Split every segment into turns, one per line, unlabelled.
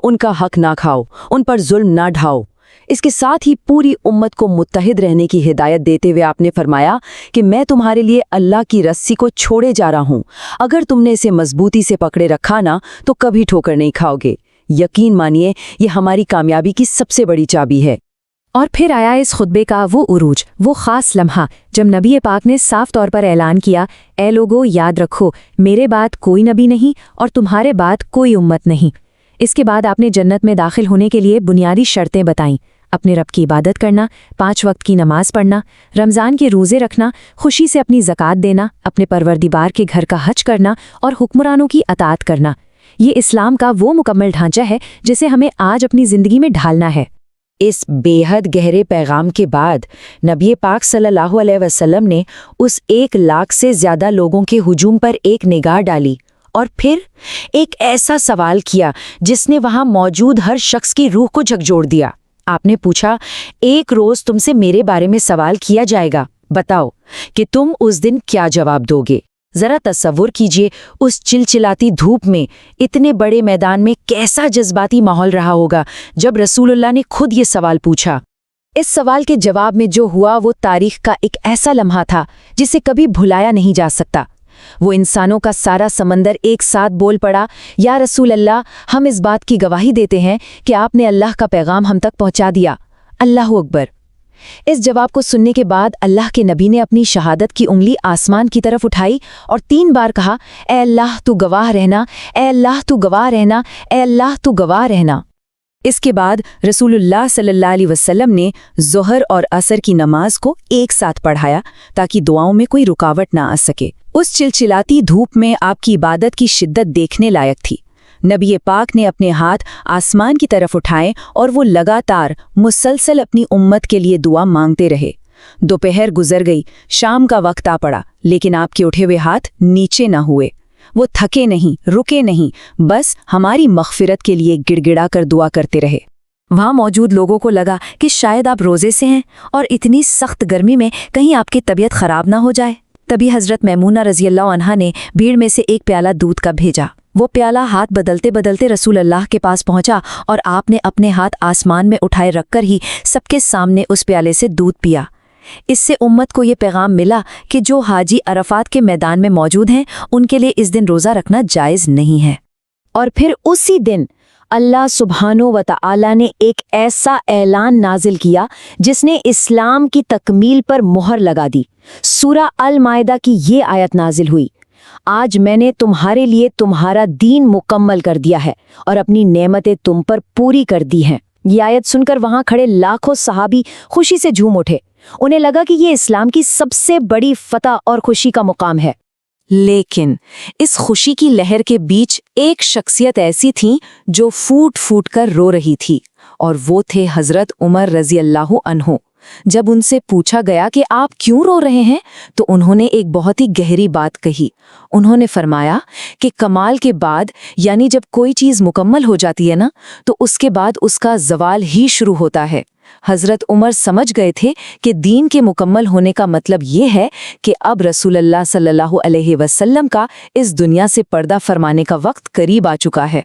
ان کا حق نہ کھاؤ، ان پر ظلم نہ ڈھاؤ۔ اس کے ساتھ ہی پوری امت کو متحد رہنے کی ہدایت دیتے ہوئے آپ نے فرمایا کہ میں تمہارے لیے اللہ کی رسی کو چھوڑے جا رہا ہوں، اگر تم نے اسے مضبوطی سے پکڑے رکھا نا تو کبھی ٹھوکر نہیں کھاؤ گے۔ یقین مانیے یہ ہماری کامیابی کی سب سے بڑی چابی ہے۔
اور پھر آیا اس خطبے کا وہ عروج، وہ خاص لمحہ جب نبی پاک نے صاف طور پر اعلان کیا، اے لوگو یاد رکھو میرے بعد کوئی نبی نہیں اور تمہارے بعد کوئی امت نہیں۔ اس کے بعد آپ نے جنت میں داخل ہونے کے لیے بنیادی شرطیں بتائیں، اپنے رب کی عبادت کرنا، 5 وقت کی نماز پڑھنا، رمضان کے روزے رکھنا، خوشی سے اپنی زکوٰۃ دینا، اپنے پروردگار کے گھر کا حج کرنا اور حکمرانوں کی اطاعت کرنا۔ یہ اسلام کا وہ مکمل ڈھانچہ ہے جسے ہمیں آج اپنی زندگی میں ڈھالنا ہے۔
اس بے حد گہرے پیغام کے بعد نبی پاک صلی اللہ علیہ وسلم نے اس 1 لاکھ سے زیادہ لوگوں کے ہجوم پر ایک نگاہ ڈالی اور پھر ایک ایسا سوال کیا جس نے وہاں موجود ہر شخص کی روح کو جھکجھوڑ دیا۔ آپ نے پوچھا، ایک روز تم سے میرے بارے میں سوال کیا جائے گا، بتاؤ کہ تم اس دن کیا جواب دو گے؟ ذرا تصور کیجئے اس چلچلاتی دھوپ میں اتنے بڑے میدان میں کیسا جذباتی ماحول رہا ہوگا جب رسول اللہ نے خود یہ سوال پوچھا۔ اس سوال کے جواب میں جو ہوا وہ تاریخ کا ایک ایسا لمحہ تھا جسے کبھی بھلایا نہیں جا سکتا۔ وہ انسانوں کا سارا سمندر ایک ساتھ بول پڑا، یا رسول اللہ، ہم اس بات کی گواہی دیتے ہیں کہ آپ نے اللہ کا پیغام ہم تک پہنچا دیا۔ اللہ اکبر۔ اس جواب کو سننے کے بعد اللہ کے نبی نے اپنی شہادت کی انگلی آسمان کی طرف اٹھائی اور 3 بار کہا، اے اللہ تو گواہ رہنا، اے اللہ تو گواہ رہنا، اے اللہ تو گواہ رہنا۔ اس کے بعد رسول اللہ صلی اللہ علیہ وسلم نے ظہر اور عصر کی نماز کو ایک ساتھ پڑھایا تاکہ دعاؤں میں کوئی رکاوٹ نہ آ سکے۔ اس چلچلاتی دھوپ میں آپ کی عبادت کی شدت دیکھنے لائق تھی۔ نبی پاک نے اپنے ہاتھ آسمان کی طرف اٹھائے اور وہ لگاتار مسلسل اپنی امت کے لیے دعا مانگتے رہے۔ دوپہر گزر گئی، شام کا وقت آ پڑا، لیکن آپ کے اٹھے ہوئے ہاتھ نیچے نہ ہوئے۔ وہ تھکے نہیں، رکے نہیں، بس ہماری مغفرت کے لیے گڑ گڑا کر دعا کرتے رہے۔ وہاں موجود لوگوں کو لگا کہ شاید آپ روزے سے ہیں اور اتنی سخت گرمی میں کہیں آپ کی طبیعت خراب نہ ہو جائے۔ تبھی حضرت میمونہ رضی اللہ عنہا نے بھیڑ میں سے ایک پیالہ دودھ کا بھیجا۔ وہ پیالہ ہاتھ بدلتے بدلتے رسول اللہ کے پاس پہنچا اور آپ نے اپنے ہاتھ آسمان میں اٹھائے رکھ کر ہی سب کے سامنے اس پیالے سے دودھ پیا۔ اس سے امت کو یہ پیغام ملا کہ جو حاجی عرفات کے میدان میں موجود ہیں ان کے لیے اس دن روزہ رکھنا جائز نہیں ہے۔ اور پھر اسی دن اللہ سبحانہ و تعالی نے ایک ایسا اعلان نازل کیا جس نے اسلام کی تکمیل پر مہر لگا دی۔ سورہ المائدہ کی یہ آیت نازل ہوئی، آج میں نے تمہارے لیے تمہارا دین مکمل کر دیا ہے اور اپنی نعمتیں تم پر پوری کر دی ہیں۔ یہ آیت سن کر وہاں کھڑے لاکھوں صحابی خوشی سے جھوم اٹھے۔ انہیں لگا کہ یہ اسلام کی سب سے بڑی فتح اور خوشی کا مقام ہے۔ لیکن اس خوشی کی لہر کے بیچ ایک شخصیت ایسی تھی جو پھوٹ پھوٹ کر رو رہی تھی، اور وہ تھے حضرت عمر رضی اللہ عنہ۔ جب ان سے پوچھا گیا کہ آپ کیوں رو رہے ہیں تو انہوں نے ایک بہت ہی گہری بات کہی۔ انہوں نے فرمایا کہ کمال کے بعد، یعنی جب کوئی چیز مکمل ہو جاتی ہے نا، تو اس کے بعد اس کا زوال ہی شروع ہوتا ہے۔ حضرت عمر سمجھ گئے تھے کہ دین کے مکمل ہونے کا مطلب یہ ہے کہ اب رسول اللہ صلی اللہ علیہ وسلم کا اس دنیا سے پردہ فرمانے کا وقت قریب آ چکا ہے۔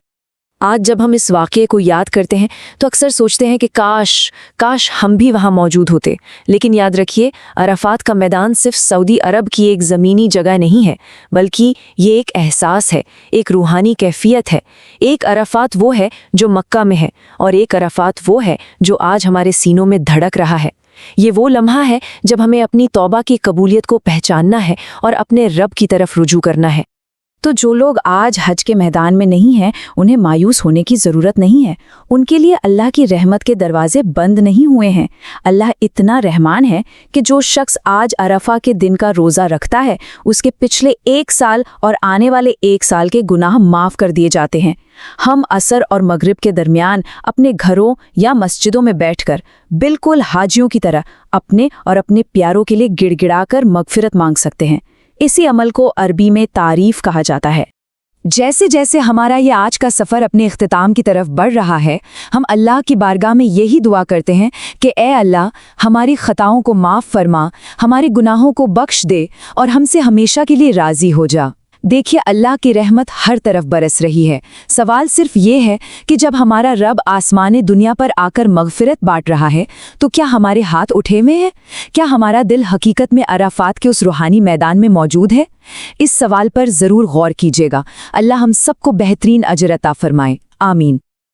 آج جب ہم اس واقعے کو یاد کرتے ہیں تو اکثر سوچتے ہیں کہ کاش ہم بھی وہاں موجود ہوتے، لیکن یاد رکھیے عرفات کا میدان صرف سعودی عرب کی ایک زمینی جگہ نہیں ہے، بلکہ یہ ایک احساس ہے، ایک روحانی کیفیت ہے۔ ایک عرفات وہ ہے جو مکہ میں ہے اور ایک عرفات وہ ہے جو آج ہمارے سینوں میں دھڑک رہا ہے۔ یہ وہ لمحہ ہے جب ہمیں اپنی توبہ کی قبولیت کو پہچاننا ہے اور اپنے رب کی طرف رجوع کرنا ہے۔ تو جو لوگ آج حج کے میدان میں نہیں ہیں انہیں مایوس ہونے کی ضرورت نہیں ہے۔ ان کے لیے اللہ کی رحمت کے دروازے بند نہیں ہوئے ہیں۔ اللہ اتنا رحمان ہے کہ جو شخص آج عرفہ کے دن کا روزہ رکھتا ہے اس کے پچھلے 1 سال اور آنے والے 1 سال کے گناہ معاف کر دیے جاتے ہیں۔ ہم عصر اور مغرب کے درمیان اپنے گھروں یا مسجدوں میں بیٹھ کر بالکل حاجیوں کی طرح اپنے اور اپنے پیاروں کے لیے گڑ گڑا کر مغفرت مانگ سکتے ہیں۔ اسی عمل کو عربی میں تعریف کہا جاتا ہے۔ جیسے جیسے ہمارا یہ آج کا سفر اپنے اختتام کی طرف بڑھ رہا ہے، ہم اللہ کی بارگاہ میں یہی دعا کرتے ہیں کہ اے اللہ، ہماری خطاؤں کو معاف فرما، ہمارے گناہوں کو بخش دے اور ہم سے ہمیشہ کے لیے راضی ہو جا۔
دیکھیے اللہ کی رحمت ہر طرف برس رہی ہے، سوال صرف یہ ہے کہ جب ہمارا رب آسمان دنیا پر آ کر مغفرت بانٹ رہا ہے تو کیا ہمارے ہاتھ اٹھے ہوئے ہیں؟ کیا ہمارا دل حقیقت میں عرفات کے اس روحانی میدان میں موجود ہے؟ اس سوال پر ضرور غور کیجیے گا۔ اللہ ہم سب کو بہترین اجر عطا فرمائے، آمین۔